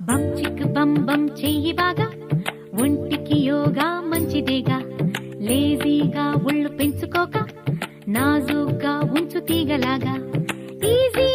బం చిక్ బం బం చెయ్యి బాగా, ఒంటికి యోగా మంచిదేగా. లేజీగా ఒళ్ళు పెంచుకోక, నాజూగా ఉంచు తీగలాగా. ఈజీ